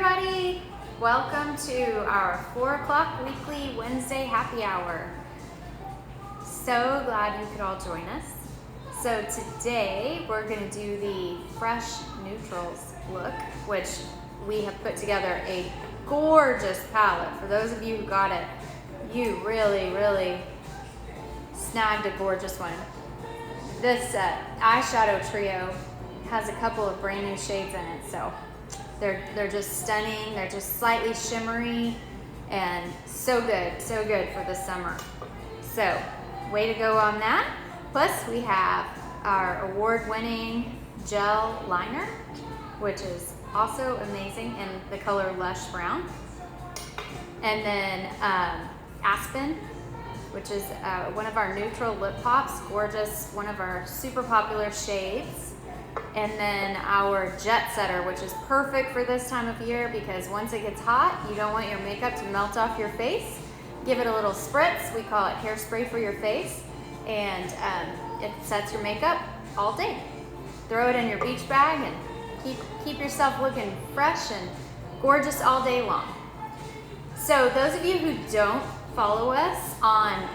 everybody! Welcome to our 4 o'clock weekly Wednesday happy hour. So glad you could all join us. So today we're going to do the fresh neutrals look, which we have put together a gorgeous palette. For those of you who got it, you really snagged a gorgeous one. This eyeshadow trio has a couple of brand new shades in it, so they're just stunning. They're just slightly shimmery and so good for the summer. So way to go on that. Plus we have our award-winning gel liner, which is also amazing in the color Lush Brown. And then Aspen, which is one of our neutral lip pops, gorgeous, one of our super popular shades. And then our Jet Setter, which is perfect for this time of year because once it gets hot, you don't want your makeup to melt off your face. Give it a little spritz. We call it hairspray for your face. And it sets your makeup all day. Throw it in your beach bag and keep yourself looking fresh and gorgeous all day long. So those of you who don't follow us on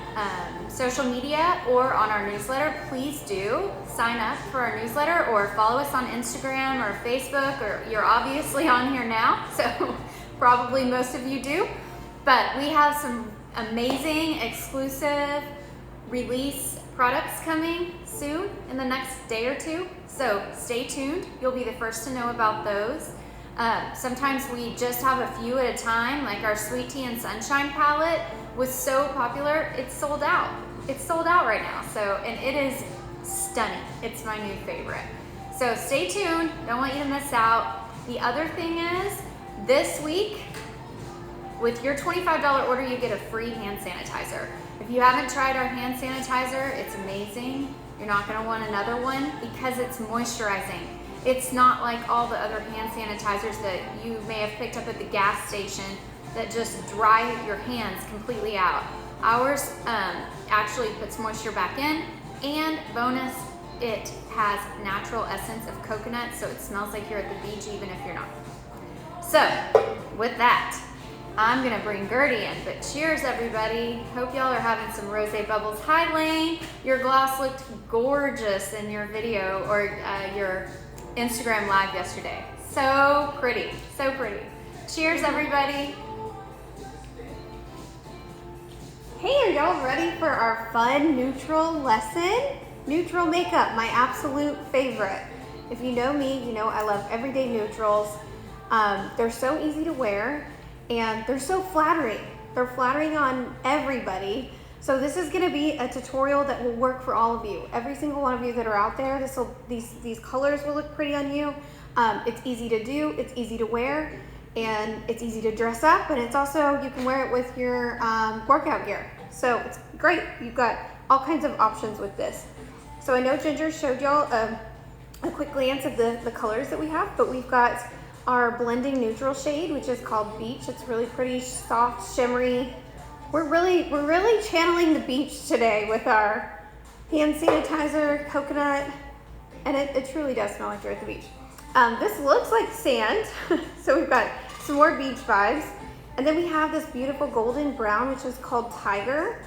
social media or on our newsletter, please do sign up for our newsletter or follow us on Instagram or Facebook, or you're obviously on here now, so probably most of you do. But we have some amazing exclusive release products coming soon in the next day or two, so stay tuned. You'll be the first to know about those. Sometimes we just have a few at a time, like our Sweet Tea and Sunshine palette was so popular, it's sold out. It's sold out right now, so, and it is stunning. It's my new favorite. So stay tuned, don't want you to miss out. The other thing is, this week, with your $25 order, you get a free hand sanitizer. If you haven't tried our hand sanitizer, it's amazing. You're not gonna want another one because it's moisturizing. It's not like all the other hand sanitizers that you may have picked up at the gas station that just dry your hands completely out. Ours actually puts moisture back in, and bonus, it has natural essence of coconut, so it smells like you're at the beach even if you're not. So with that, I'm gonna bring Gertie in, but cheers everybody. Hope y'all are having some rosé bubbles. Hi Lane, your gloss looked gorgeous in your video or your Instagram live yesterday. So pretty, so pretty. Cheers everybody. Hey, are y'all ready for our fun neutral lesson? Neutral makeup, my absolute favorite. If you know me, you know I love everyday neutrals. They're so easy to wear and they're so flattering. They're flattering on everybody. So this is gonna be a tutorial that will work for all of you. Every single one of you that are out there, these colors will look pretty on you. It's easy to do, it's easy to wear, and it's easy to dress up, and it's also, you can wear it with your workout gear. So it's great. You've got all kinds of options with this. So I know Ginger showed y'all a quick glance of the colors that we have, but we've got our blending neutral shade, which is called Beach. It's really pretty, soft, shimmery. We're really channeling the beach today with our hand sanitizer, coconut, and it truly does smell like you're at the beach. This looks like sand, so we've got some more beach vibes. And then we have this beautiful golden brown, which is called Tiger.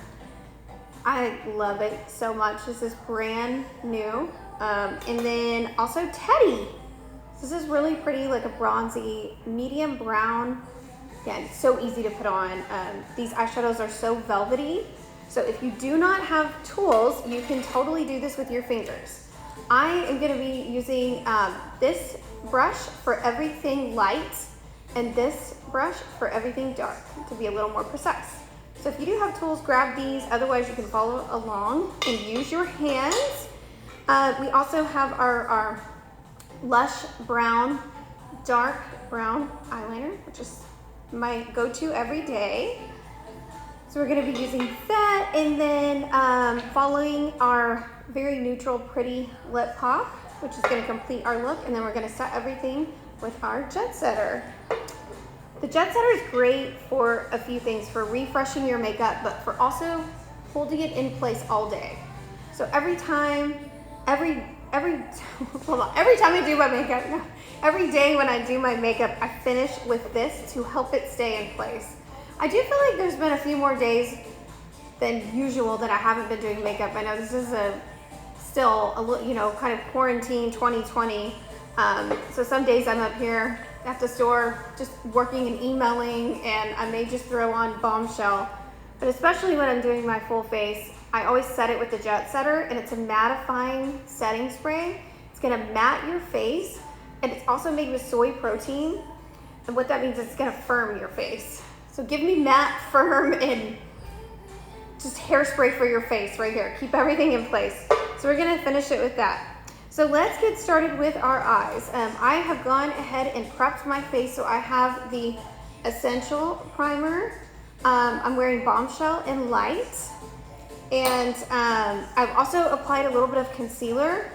I love it so much. This is brand new. And then also Teddy. This is really pretty, like a bronzy, medium brown. Yeah, it's so easy to put on. These eyeshadows are so velvety. So if you do not have tools, you can totally do this with your fingers. I am gonna be using this brush for everything light and this brush for everything dark to be a little more precise. So if you do have tools, grab these. Otherwise, you can follow along and use your hands. We also have our Lush Brown, dark brown eyeliner, which is my go-to every day. So we're gonna be using that, and then following our very neutral, pretty lip pop, which is gonna complete our look, and then we're gonna set everything with our Jet Setter. The Jet Setter is great for a few things, for refreshing your makeup, but for also holding it in place all day. So every every time I do my makeup, every day when I do my makeup, I finish with this to help it stay in place. I do feel like there's been a few more days than usual that I haven't been doing makeup. I know this is still a little, you know, kind of quarantine 2020. So some days I'm up here at the store just working and emailing, and I may just throw on Bombshell. But especially when I'm doing my full face, I always set it with the Jet Setter, and it's a mattifying setting spray. It's gonna matte your face, and it's also made with soy protein. And what that means is it's gonna firm your face. So give me matte, firm, and just hairspray for your face right here. Keep everything in place. So we're gonna finish it with that. So let's get started with our eyes. I have gone ahead and prepped my face. So I have the Essential Primer. I'm wearing Bombshell in Light. And I've also applied a little bit of concealer.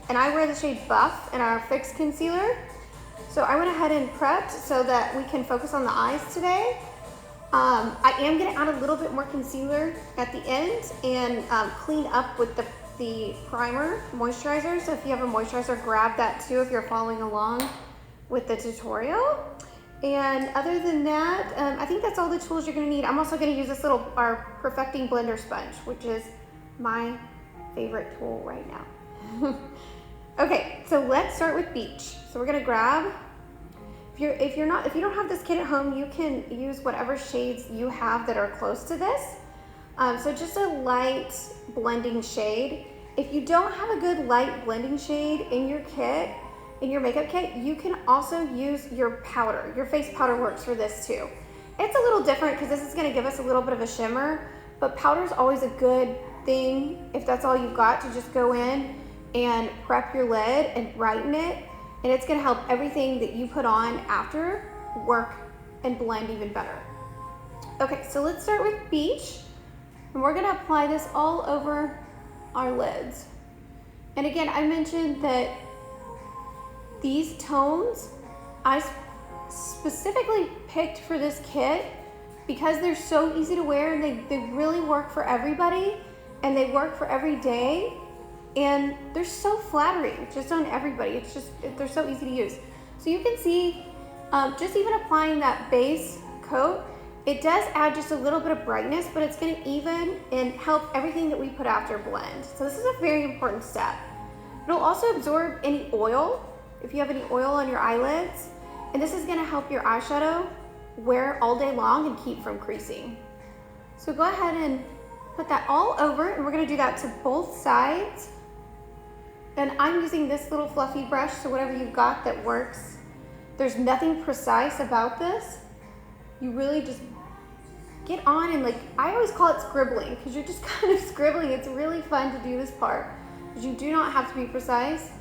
And I wear the shade Buff in our Fix Concealer. So I went ahead and prepped so that we can focus on the eyes today. I am gonna add a little bit more concealer at the end and clean up with the primer moisturizer. So if you have a moisturizer, grab that too if you're following along with the tutorial. And other than that, I think that's all the tools you're gonna need. I'm also gonna use this our Perfecting Blender Sponge, which is my favorite tool right now. Okay, so let's start with Beach. So we're gonna grab, if you don't have this kit at home, you can use whatever shades you have that are close to this. So just a light blending shade. If you don't have a good light blending shade in your kit, in your makeup kit, you can also use your powder. Your face powder works for this too. It's a little different because this is gonna give us a little bit of a shimmer, but powder is always a good thing if that's all you've got, to just go in and prep your lid and brighten it, and it's gonna help everything that you put on after work and blend even better. Okay, so let's start with Beach, and we're gonna apply this all over our lids. And again, I mentioned that these tones I specifically picked for this kit because they're so easy to wear, and they really work for everybody, and they work for every day, and they're so flattering just on everybody. They're so easy to use. So you can see, just even applying that base coat, it does add just a little bit of brightness, but it's gonna even and help everything that we put after blend. So this is a very important step. It'll also absorb any oil, if you have any oil on your eyelids, and this is gonna help your eyeshadow wear all day long and keep from creasing. So go ahead and put that all over, and we're gonna do that to both sides. And I'm using this little fluffy brush, so whatever you've got that works. There's nothing precise about this. You really just get on and, like, I always call it scribbling, because you're just kind of scribbling. It's really fun to do this part, because you do not have to be precise.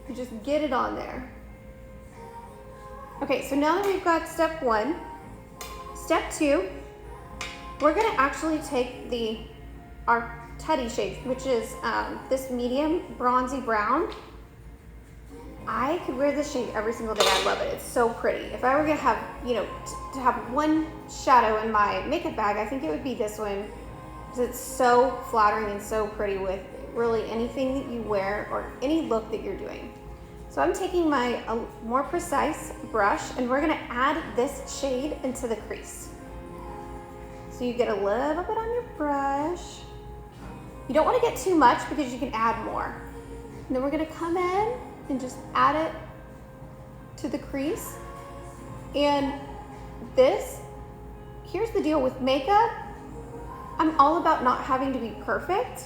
You just get it on there. Okay, so now that we've got step one, step two, we're gonna actually take our Teddy shade, which is this medium bronzy brown. I could wear this shade every single day. I love it. It's so pretty. If I were gonna have, you know, to have one shadow in my makeup bag, I think it would be this one, because it's so flattering and so pretty with really anything that you wear or any look that you're doing. So I'm taking my more precise brush, and we're gonna add this shade into the crease. So you get a little bit on your brush. You don't want to get too much because you can add more. And then we're gonna come in and just add it to the crease. And here's the deal with makeup. I'm all about not having to be perfect,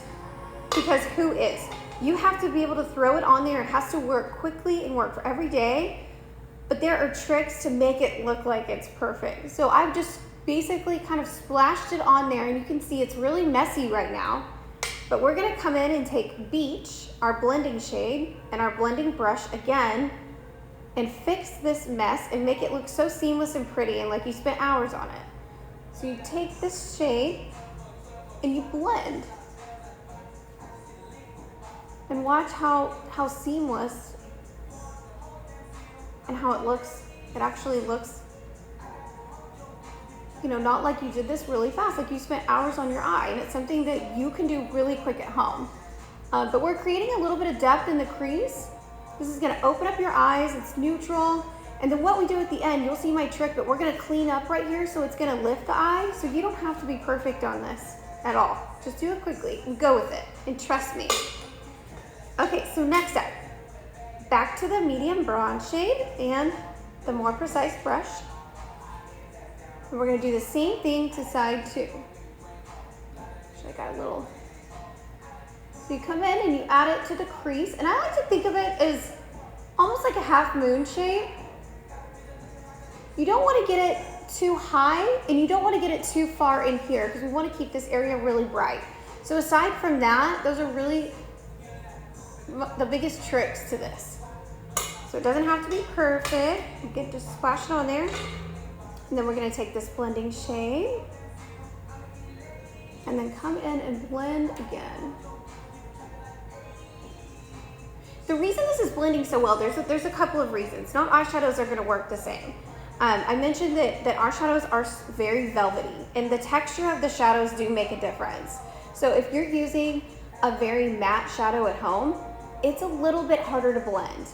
because who is? You have to be able to throw it on there. It has to work quickly and work for every day, but there are tricks to make it look like it's perfect. So I've just basically kind of splashed it on there, and you can see it's really messy right now. But we're gonna come in and take Beach, our blending shade, and our blending brush again, and fix this mess and make it look so seamless and pretty and like you spent hours on it. So you take this shade and you blend. And watch how seamless and how it looks. It actually looks, you know, not like you did this really fast, like you spent hours on your eye, and it's something that you can do really quick at home. But we're creating a little bit of depth in the crease. This is gonna open up your eyes, it's neutral. And then what we do at the end, you'll see my trick, but we're gonna clean up right here so it's gonna lift the eye. So you don't have to be perfect on this at all. Just do it quickly and go with it, and trust me. Okay, so next up, back to the medium bronze shade and the more precise brush. And we're gonna do the same thing to side 2. So I got a little, so you come in and you add it to the crease, and I like to think of it as almost like a half moon shape. You don't want to get it too high, and you don't want to get it too far in here because we want to keep this area really bright. So aside from that, those are really the biggest tricks to this. So it doesn't have to be perfect. You can just splash it on there. And then we're going to take this blending shade and then come in and blend again. The reason this is blending so well, there's a couple of reasons. Not eyeshadows are going to work the same. I mentioned that our shadows are very velvety, and the texture of the shadows do make a difference. So if you're using a very matte shadow at home, it's a little bit harder to blend.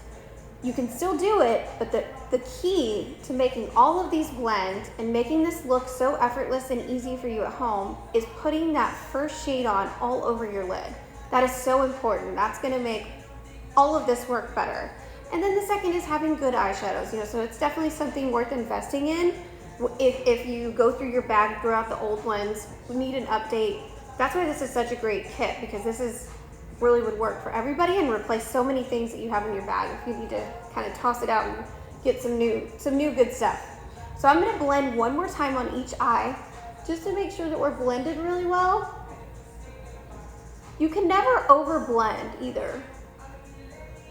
You can still do it, but the key to making all of these blend and making this look so effortless and easy for you at home is putting that first shade on all over your lid. That is so important. That's going to make all of this work better. And then the second is having good eyeshadows, so it's definitely something worth investing in. If you go through your bag, throw out the old ones, need an update. That's why this is such a great kit, because this really would work for everybody and replace so many things that you have in your bag if you need to kind of toss it out and get some new good stuff. So I'm gonna blend one more time on each eye just to make sure that we're blended really well. You can never over blend either.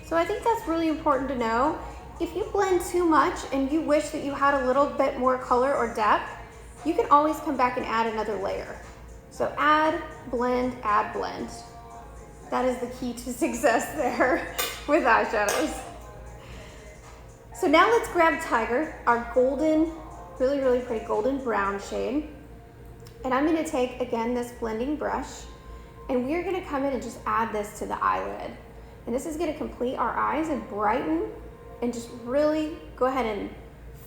So I think that's really important to know. If you blend too much and you wish that you had a little bit more color or depth, you can always come back and add another layer. So add, blend, add, blend. That is the key to success there with eyeshadows. So now let's grab Tiger, our golden, really, really pretty golden brown shade. And I'm gonna take, again, this blending brush, and we're gonna come in and just add this to the eyelid. And this is gonna complete our eyes and brighten and just really go ahead and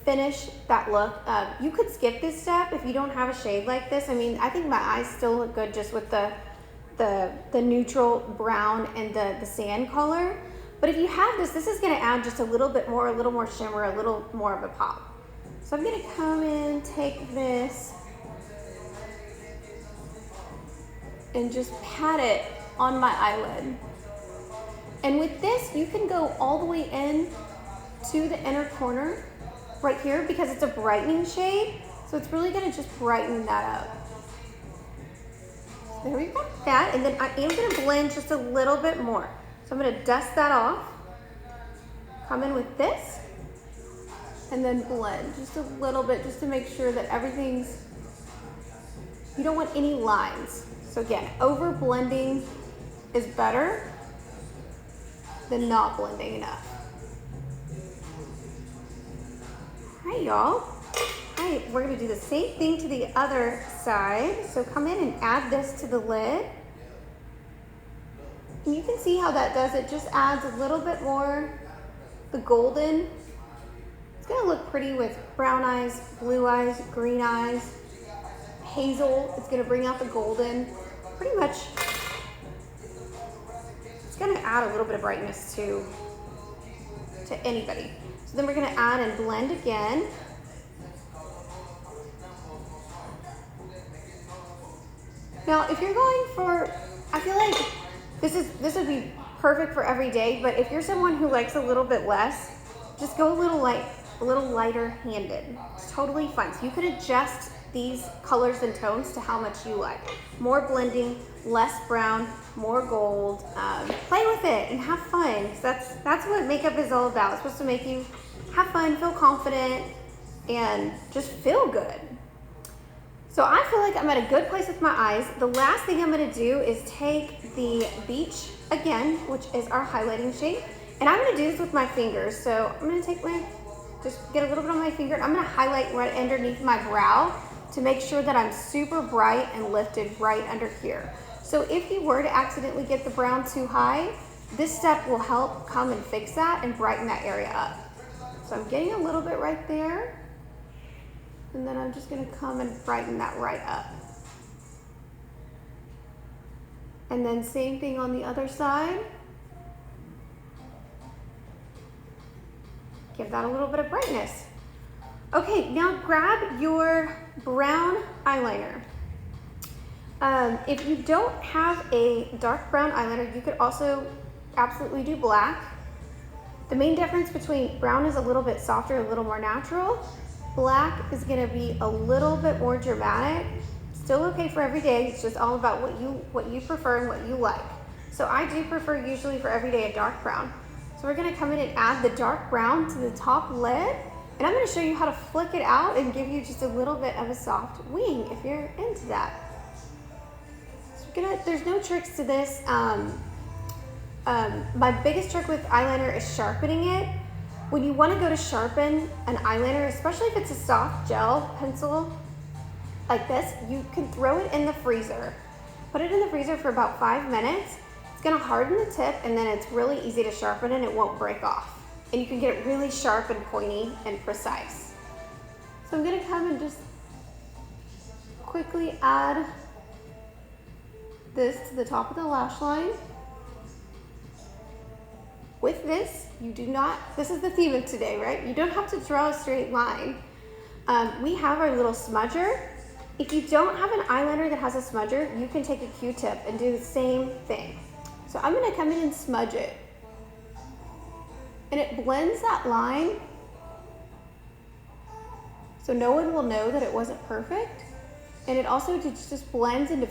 finish that look. You could skip this step if you don't have a shade like this. I mean, I think my eyes still look good just with the neutral brown and the sand color. But if you have this is gonna add just a little bit more, a little more shimmer, a little more of a pop. So I'm gonna come in, take this, and just pat it on my eyelid. And with this, you can go all the way in to the inner corner right here because it's a brightening shade. So it's really gonna just brighten that up. There we go, that. And then I am gonna blend just a little bit more. So I'm gonna dust that off, come in with this, and then blend just a little bit just to make sure that everything's, you don't want any lines. So again, over blending is better than not blending enough. All right, y'all. All right, we're gonna do the same thing to the other side. So come in and add this to the lid. And you can see how that does it. Just adds a little bit more, the golden. It's gonna look pretty with brown eyes, blue eyes, green eyes, hazel. It's gonna bring out the golden. Pretty much, it's gonna add a little bit of brightness to anybody. So then we're gonna add and blend again. Now, if you're going for, I feel like this would be perfect for every day, but if you're someone who likes a little bit less, just go a little lighter handed. It's totally fine. So you could adjust these colors and tones to how much you like. More blending, less brown, more gold. Play with it and have fun. That's what makeup is all about. It's supposed to make you have fun, feel confident, and just feel good. So I feel like I'm at a good place with my eyes. The last thing I'm gonna do is take the Beach again, which is our highlighting shade, and I'm gonna do this with my fingers. So I'm gonna take just get a little bit on my finger, and I'm gonna highlight right underneath my brow to make sure that I'm super bright and lifted right under here. So if you were to accidentally get the brown too high, this step will help come and fix that and brighten that area up. So I'm getting a little bit right there, and then I'm just gonna come and brighten that right up. And then same thing on the other side. Give that a little bit of brightness. Okay, now grab your brown eyeliner. If you don't have a dark brown eyeliner, you could also absolutely do black. The main difference between brown is a little bit softer, a little more natural. Black is gonna be a little bit more dramatic. Still okay for every day, it's just all about what you prefer and what you like. So I do prefer usually for every day a dark brown. So we're gonna come in and add the dark brown to the top lid, and I'm gonna show you how to flick it out and give you just a little bit of a soft wing if you're into that. So there's no tricks to this. My biggest trick with eyeliner is sharpening it. When you wanna go to sharpen an eyeliner, especially if it's a soft gel pencil like this, you can throw it in the freezer. Put it in the freezer for about 5 minutes. It's gonna harden the tip, and then it's really easy to sharpen and it won't break off. And you can get it really sharp and pointy and precise. So I'm gonna come and just quickly add this to the top of the lash line. With this, this is the theme of today, right? You don't have to draw a straight line. We have our little smudger. If you don't have an eyeliner that has a smudger, you can take a Q-tip and do the same thing. So I'm gonna come in and smudge it. And it blends that line so no one will know that it wasn't perfect. And it also just blends and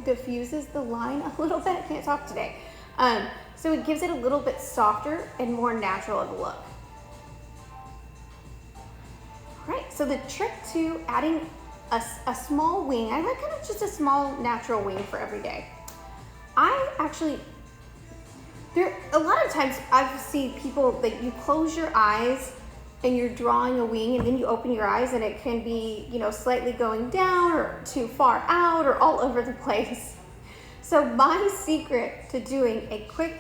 diffuses the line a little bit. I can't talk today. So it gives it a little bit softer and more natural of a look. All right, so the trick to adding a small wing, I like kind of just a small natural wing for every day. A lot of times I've seen people that you close your eyes and you're drawing a wing, and then you open your eyes and it can be, slightly going down or too far out or all over the place. So my secret to doing a quick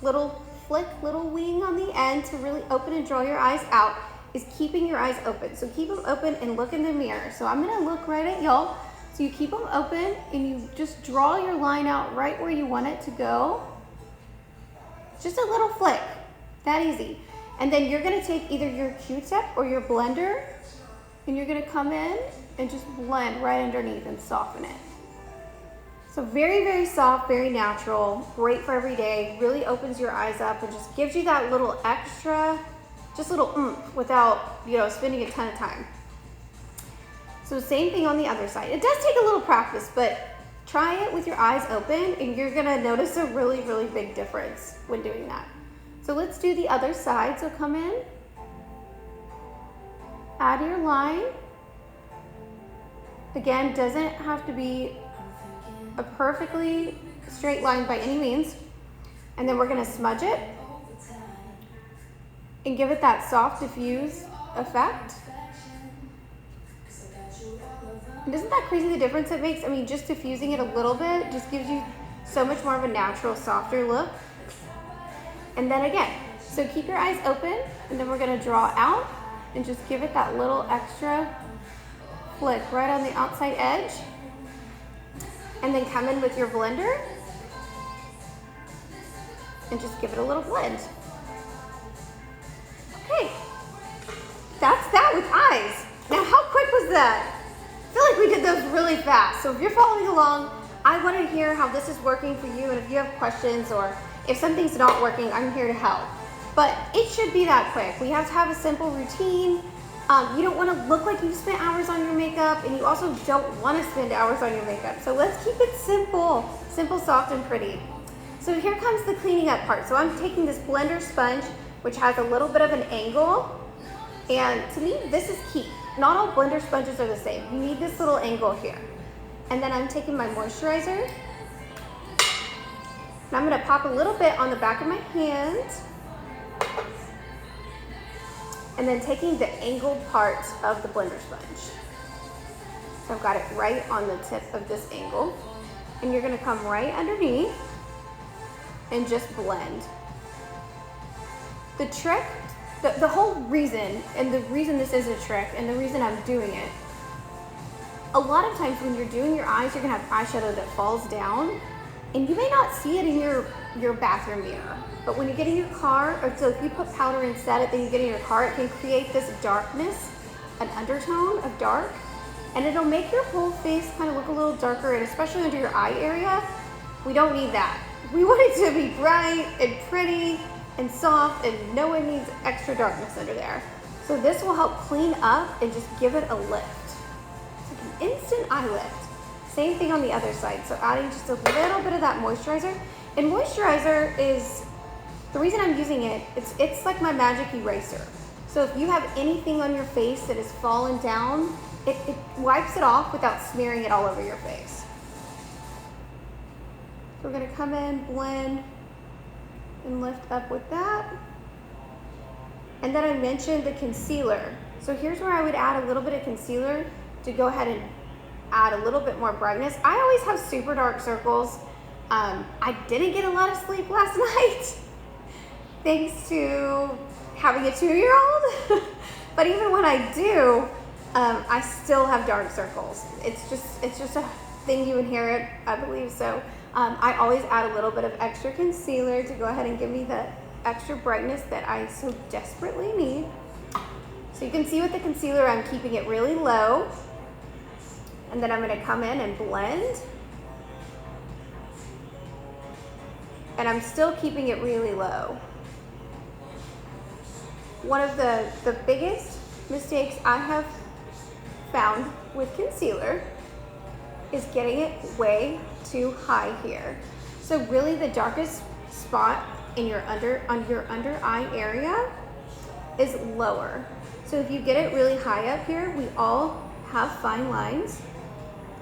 little flick, little wing on the end to really open and draw your eyes out is keeping your eyes open. So keep them open and look in the mirror. So I'm gonna look right at y'all. So you keep them open and you just draw your line out right where you want it to go. Just a little flick, that easy. And then you're gonna take either your Q-tip or your blender, and you're gonna come in and just blend right underneath and soften it. So very, very soft, very natural, great for every day, really opens your eyes up and just gives you that little extra, just a little oomph without, spending a ton of time. So same thing on the other side. It does take a little practice, but try it with your eyes open and you're gonna notice a really, really big difference when doing that. So let's do the other side. So come in, add your line. Again, doesn't have to be a perfectly straight line by any means. And then we're gonna smudge it and give it that soft diffuse effect. And isn't that crazy the difference it makes? I mean, just diffusing it a little bit just gives you so much more of a natural, softer look. And then again, so keep your eyes open, and then we're gonna draw out and just give it that little extra flick right on the outside edge. And then come in with your blender and just give it a little blend. Okay, that's that with eyes. Now, how quick was that? I feel like we did those really fast. So if you're following along, I want to hear how this is working for you, and if you have questions or if something's not working, I'm here to help. But it should be that quick. We have to have a simple routine. You don't want to look like you've spent hours on your makeup, and you also don't want to spend hours on your makeup. So let's keep it simple, soft, and pretty. So here comes the cleaning up part. So I'm taking this blender sponge, which has a little bit of an angle, and to me, this is key. Not all blender sponges are the same. You need this little angle here. And then I'm taking my moisturizer, and I'm gonna pop a little bit on the back of my hand, and then taking the angled part of the blender sponge. So I've got it right on the tip of this angle. and you're gonna come right underneath and just blend. The trick, the whole reason, and the reason this is a trick, and the reason I'm doing it, a lot of times when you're doing your eyes, you're gonna have eyeshadow that falls down, and you may not see it in your bathroom mirror. But when you get in your car, or so if you put powder and set it, then you get in your car, it can create this darkness, an undertone of dark, and it'll make your whole face kind of look a little darker, and especially under your eye area, we don't need that. We want it to be bright and pretty and soft, and no one needs extra darkness under there. So this will help clean up and just give it a lift. It's like an instant eye lift. Same thing on the other side. So adding just a little bit of that moisturizer. And moisturizer is, the reason I'm using it, it's like my magic eraser. So if you have anything on your face that has fallen down, it wipes it off without smearing it all over your face. So we're gonna come in, blend, and lift up with that. And then I mentioned the concealer. So here's where I would add a little bit of concealer to go ahead and add a little bit more brightness. I always have super dark circles. I didn't get a lot of sleep last night thanks to having a 2-year-old. But even when I do, I still have dark circles. It's just a thing you inherit, I believe. So I always add a little bit of extra concealer to go ahead and give me the extra brightness that I so desperately need. So you can see with the concealer, I'm keeping it really low. And then I'm gonna come in and blend. And I'm still keeping it really low. One of the biggest mistakes I have found with concealer is getting it way too high here. So really the darkest spot in your under eye area is lower. So if you get it really high up here, we all have fine lines,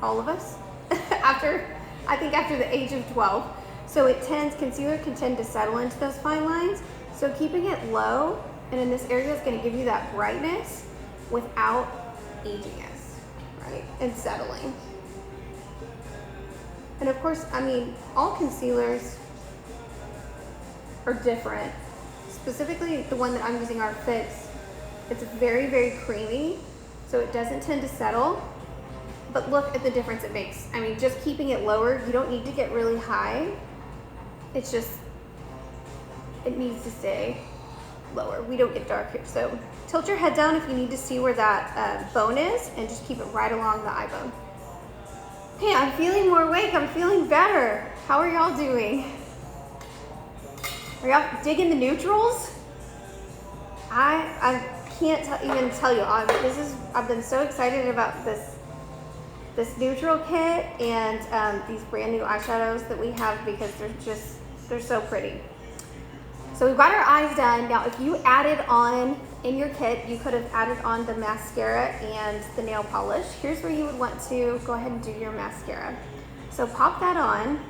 all of us, I think after the age of 12. So concealer can tend to settle into those fine lines. So keeping it low and in this area is gonna give you that brightness without aging us, right? And settling. And of course, I mean, all concealers are different. Specifically, the one that I'm using, our Fix, it's very, very creamy, so it doesn't tend to settle. But look at the difference it makes. I mean, just keeping it lower, you don't need to get really high. It's just, it needs to stay lower. We don't get dark here. So tilt your head down if you need to see where that bone is, and just keep it right along the eye bone. Hey, I'm feeling more awake. I'm feeling better. How are y'all doing? Are y'all digging the neutrals? I can't even tell you. I've been so excited about this neutral kit and these brand new eyeshadows that we have, because they're so pretty. So we've got our eyes done. Now, if you added on in your kit, you could have added on the mascara and the nail polish. Here's where you would want to go ahead and do your mascara. So pop that on.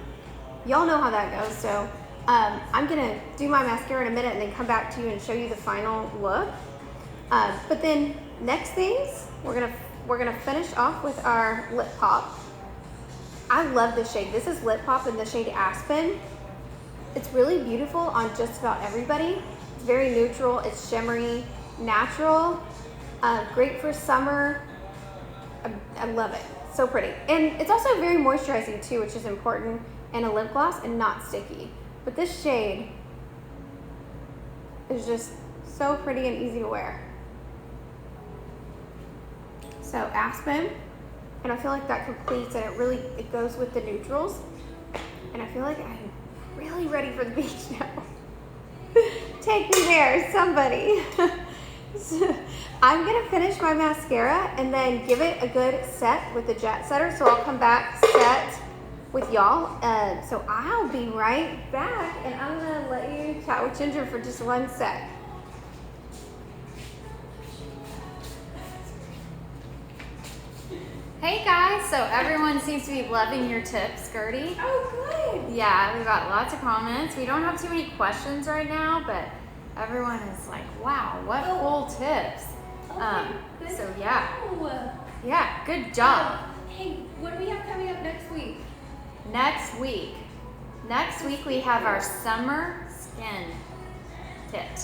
Y'all know how that goes. So I'm gonna do my mascara in a minute and then come back to you and show you the final look. But then next things, we're gonna finish off with our lip pop. I love this shade. This is Lip Pop in the shade Aspen. It's really beautiful on just about everybody. It's very neutral, it's shimmery, natural, great for summer. I love it, so pretty. And it's also very moisturizing too, which is important in a lip gloss and not sticky. But this shade is just so pretty and easy to wear. So Aspen, and I feel like that completes, and it goes with the neutrals. And I feel like I'm really ready for the beach now. Take me there, somebody. So I'm gonna finish my mascara and then give it a good set with the jet setter. So I'll come back set with y'all. So I'll be right back, and I'm gonna let you chat with Ginger for just one sec. Hey guys, so everyone seems to be loving your tips, Gertie. Oh, good. Yeah, we've got lots of comments. We don't have too many questions right now, but everyone is like, wow, what cool tips. Good. So yeah. Yeah, good job. Hey, what do we have coming up next week? Next week we have our summer skin kit.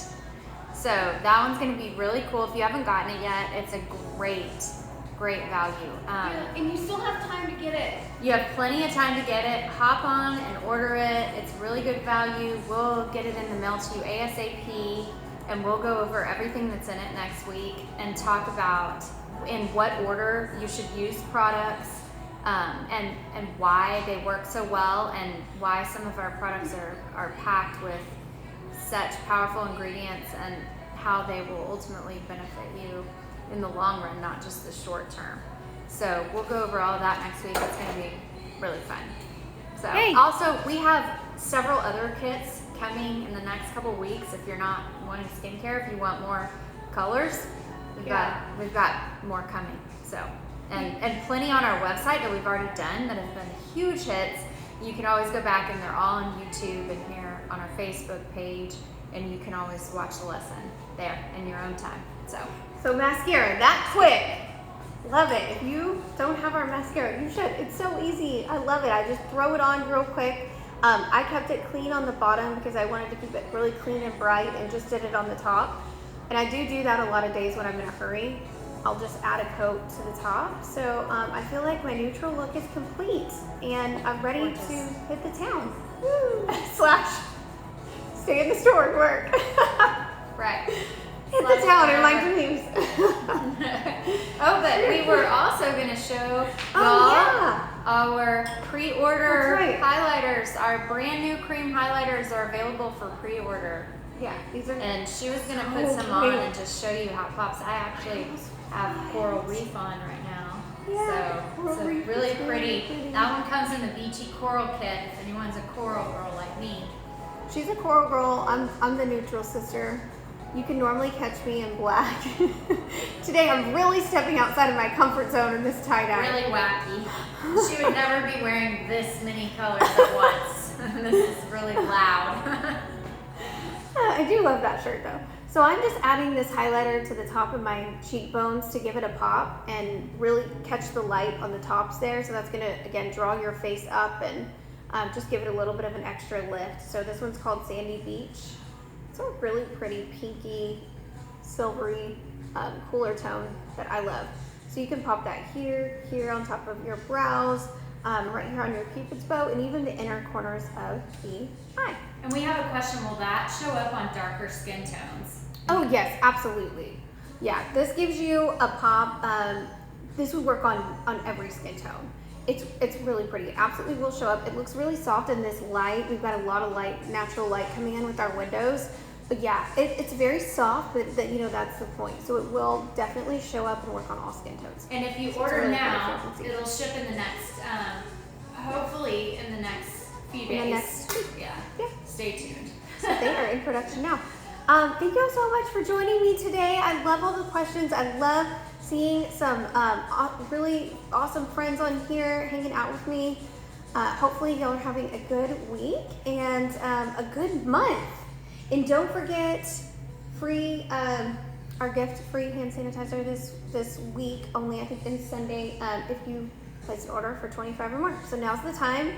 So that one's gonna be really cool. If you haven't gotten it yet, it's a great value. And you still have time to get it. You have plenty of time to get it. Hop on and order it. It's really good value. We'll get it in the mail to you ASAP, and we'll go over everything that's in it next week and talk about in what order you should use products, and why they work so well, and why some of our products are packed with such powerful ingredients, and how they will ultimately benefit you in the long run, not just the short term. So we'll go over all of that next week. It's going to be really fun. So also we have several other kits coming in the next couple weeks. If you're not wanting skincare, if you want more colors, we've got more coming. So and plenty on our website that we've already done that have been huge hits. You can always go back, and they're all on YouTube and here on our Facebook page, and you can always watch the lesson there in your own time. So mascara, that quick. Love it. If you don't have our mascara, you should. It's so easy. I love it. I just throw it on real quick. I kept it clean on the bottom because I wanted to keep it really clean and bright, and just did it on the top. And I do that a lot of days when I'm in a hurry. I'll just add a coat to the top. So I feel like my neutral look is complete, and I'm ready to hit the town. Woo! / stay in the store and work. Right. Hit the town in my dreams. Oh, but we were also going to show our pre-order highlighters. Our brand new cream highlighters are available for pre-order. Yeah, these are. And she was going to put some on and just show you how it pops. I actually have Coral Reef on right now. Yeah, so it's really pretty. That one comes in the beachy coral kit. If anyone's a coral girl like me. She's a coral girl. I'm the neutral sister. You can normally catch me in black. Today I'm really stepping outside of my comfort zone in this tie-dye. Really wacky. She would never be wearing this many colors at once. This is really loud. I do love that shirt though. So I'm just adding this highlighter to the top of my cheekbones to give it a pop and really catch the light on the tops there. So that's gonna, again, draw your face up and just give it a little bit of an extra lift. So this one's called Sandy Beach. It's a really pretty pinky, silvery, cooler tone that I love. So you can pop that here on top of your brows, right here on your cupid's bow, and even the inner corners of the eye. And we have a question, will that show up on darker skin tones? Oh yes, absolutely. Yeah, this gives you a pop. This would work on every skin tone. It's really pretty. It absolutely will show up. It looks really soft in this light. We've got a lot of light, natural light coming in with our windows. But yeah, it's very soft, but that's the point. So it will definitely show up and work on all skin tones. And if you order really now, it'll ship in the next, hopefully in the next few days. In the next week. Yeah. Stay tuned. So they are in production now. Thank you so much for joining me today. I love all the questions. I love seeing some really awesome friends on here hanging out with me. Hopefully y'all are having a good week and a good month. And don't forget our gift free hand sanitizer this week only. I think in Sunday if you place an order for 25 or more. So now's the time.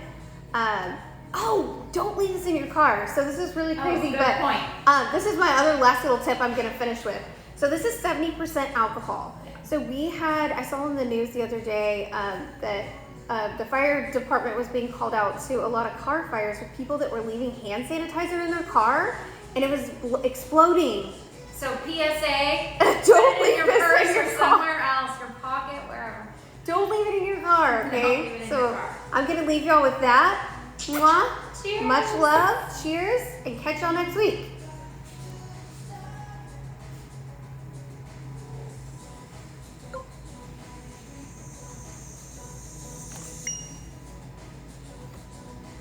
Don't leave this in your car. So this is really crazy, good point. This is my other last little tip I'm gonna finish with. So this is 70% alcohol. So I saw in the news the other day that the fire department was being called out to a lot of car fires with people that were leaving hand sanitizer in their car, and it was exploding. So PSA, don't leave leave your this purse in your or car. somewhere else, your pocket, wherever. Don't leave it in your car, Don't okay? leave it in So your car. I'm gonna leave y'all with that. Mwah. Cheers. Much love. Cheers, and catch y'all next week.